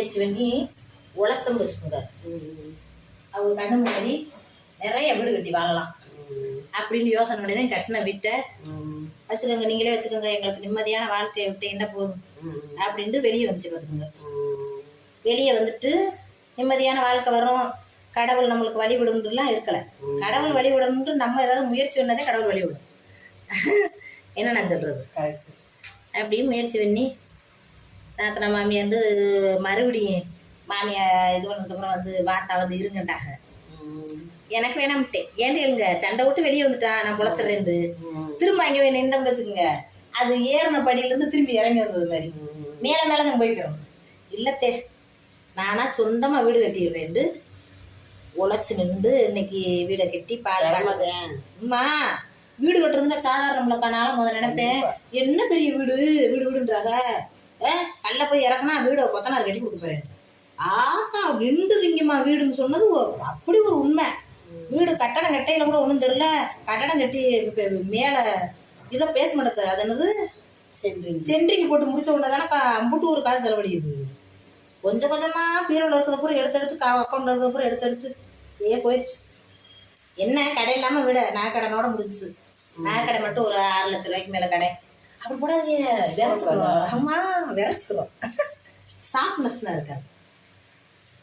முயற்சி பண்ணி உழைச்சோம்னு வச்சுக்கோங்க, அவங்க கண்ணு முன்னாடி நிறைய வீடு கட்டி வாழலாம் அப்படின்னு யோசனை பண்ணி தான் கட்டின வீட்டை வச்சுக்கோங்க, நீங்களே வச்சுக்கோங்க, எங்களுக்கு நிம்மதியான வாழ்க்கையை விட்டு என்ன போதும் அப்படின்ட்டு வெளியே வந்துட்டு பார்த்துக்கோங்க. வெளியே வந்துட்டு நிம்மதியான வாழ்க்கை வரும், கடவுள் நம்மளுக்கு வழி விடணுலாம் இருக்கலை. கடவுள் வழி விடணுன்ட்டு நம்ம ஏதாவது முயற்சி பண்ணதே கடவுள் வழி விடும். என்ன நான் சொல்கிறது, அப்படியும் முயற்சி பண்ணி நாத்தனா மாமியாண்டு மறுபடியும் மாமியா இது பண்ணதுக்கப்புறம் வந்து வார்த்தா வந்து இருங்கண்டாக. எனக்கு வேணாம்ட்டேன், ஏன்ட்டு இல்லைங்க, சண்டை விட்டு வெளியே வந்துட்டான், நான் பொழைச்சிட்றேன்ட்டு திரும்ப அங்கே போய் நின்று வச்சுக்கோங்க, அது ஏறின படியிலேருந்து திரும்பி இறங்கி வந்தது மாதிரி மேலே மேலே தான் போய்க்கிறோம். இல்லத்தே நானா சொந்தமாக வீடு கட்டிடுறேன்ட்டு உழைச்சி நின்று இன்னைக்கு வீடை கட்டி பால் காய்ச்சம்மா. வீடு கட்டுறதுன்னா சாதாரணம்லக்கானாலும் முதல்ல நினைப்பேன், என்ன பெரிய வீடு வீடு வீடுன்றாங்க, கல்ல போய் இறக்குனா வீடை கொத்தனார் கட்டி கொடுக்க போறேன். ஆத்தா நின்றுதிங்கம்மா வீடுன்னு சொன்னது அப்படி ஒரு உண்மை. வீடு கட்டடம் கட்டையில கூட ஒன்றும் தெரியல, கட்டடம் கட்டி மேலே இதை பேச மாட்டேது, அது என்னது சென்ட்ரிங் போட்டு முடிச்ச உடனே தானே அம்புட்டு ஒரு காசு செலவழியுது. கொஞ்சம் கொஞ்சமா பீரோவில் இருக்கிறதப்புறம் எடுத்து அக்கௌண்ட்ல இருக்கிறதப்புறம் எடுத்து போயிடுச்சு. என்ன கடை இல்லாமல் விட நகைக்கடனோட முடிஞ்சுச்சு. நகைக்கடை மட்டும் ஒரு 6 லட்ச ரூபாய்க்கு மேலே கடை. அப்படி கூட விரைச்சிடுவோம், அம்மா விரைச்சிடுவோம். சாஃப்ட்னஸ் தான் இருக்காது,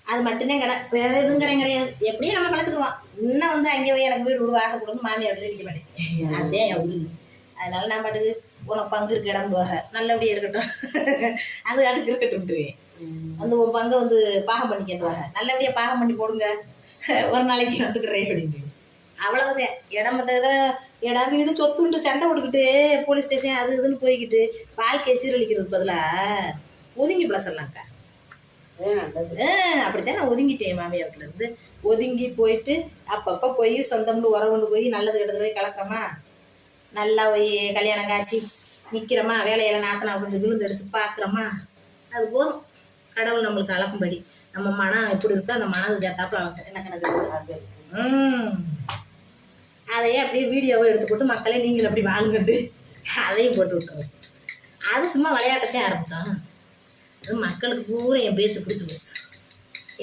அது மட்டும்தான் கடை, வேற எதுவும் கடை கிடையாது. எப்படியும் நம்ம கலைச்சிடுவோம். இன்னும் வந்து அங்கே போய் எனக்கு வீடு விடு ஆசை கொடுன்னு மாமியார் நிற்க மாட்டேன், அதே என் உறுதி. அதனால நான் பாட்டுக்கு உனக்கு பங்கு இருக்க இடம்புவாங்க, நல்லபடியாக இருக்கட்டும், அது அடுக்கு இருக்கட்டும்ட்டுருவேன். வந்து உன் பங்கை வந்து பாகம் பண்ணிக்கிடுவாங்க, நல்லபடியாக பாகம் பண்ணி போடுங்க, ஒரு நாளைக்கு வந்துக்கிறேன் அப்படின்ட்டு. அவ்வளவுதான். இடம் வீடு சொத்துன்ட்டு சண்டை போட்டுக்கிட்டு போலீஸ் ஸ்டேஷன் அது இதுன்னு போய்கிட்டு வாழ்க்கையை சீரழிக்கிறது பதிலாக ஒதுங்கி பிழைச்சிடலாம்க்கா. அப்படித்தான் நான் ஒதுங்கிட்டேன் மாமியார் வீட்டுல இருந்து. ஒதுங்கி போயிட்டு அப்பப்போ போய் சொந்தம்னு உறவுண்டு போய் நல்லது கெட்டது போய் கலக்கிறோமா, நல்லா போய் கல்யாணம் காய்ச்சி நிற்கிறோமா, வேலையெல்லாம் நாத்தனா கொஞ்சம் விழுந்தடிச்சு பார்க்குறோமா, அது போதும். கடவுள் நம்மளுக்கு அளக்கும்படி நம்ம மனம் எப்படி இருக்கோ அந்த மனதுக்கு ஏற்றாப்புல அளக்கும். என்ன கணக்கு அதையே அப்படியே வீடியோவை எடுத்து போட்டு மக்களே நீங்கள் அப்படி வாங்குண்டு அதையும் போட்டு விட்டுருவோம். அது சும்மா விளையாட்டத்தையும் ஆரம்பித்தான். அது மக்களுக்கு பூரா என் பேச்சு பிடிச்சி போச்சு.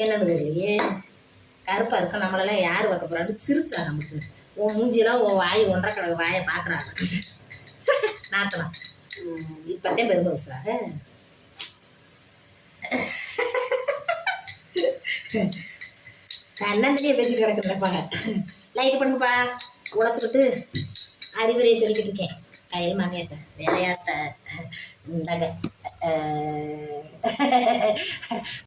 என்னன்னு தெரியலையே, கருப்பாக இருக்க நம்மளெல்லாம் யார் வைக்க போகிறான்னு சிரிச்சா. நமக்கு உன் மூஞ்சியெல்லாம் உன் வாய் 1.5 கடை வாயை பார்க்குறாங்க நாட்டலாம். இப்போத்தான் பெருமை வச்சுறாங்க. கண்ணந்திரியே பேசிட்டு கிடக்குறப்பாங்க. லைக் பண்ணுங்கப்பா, உழைச்சிக்கிட்டு அறிவுரையை சொல்லிக்கிட்டு இருக்கேன். கையில் மாமியாட்ட வேலையாட்ட இந்தாங்க.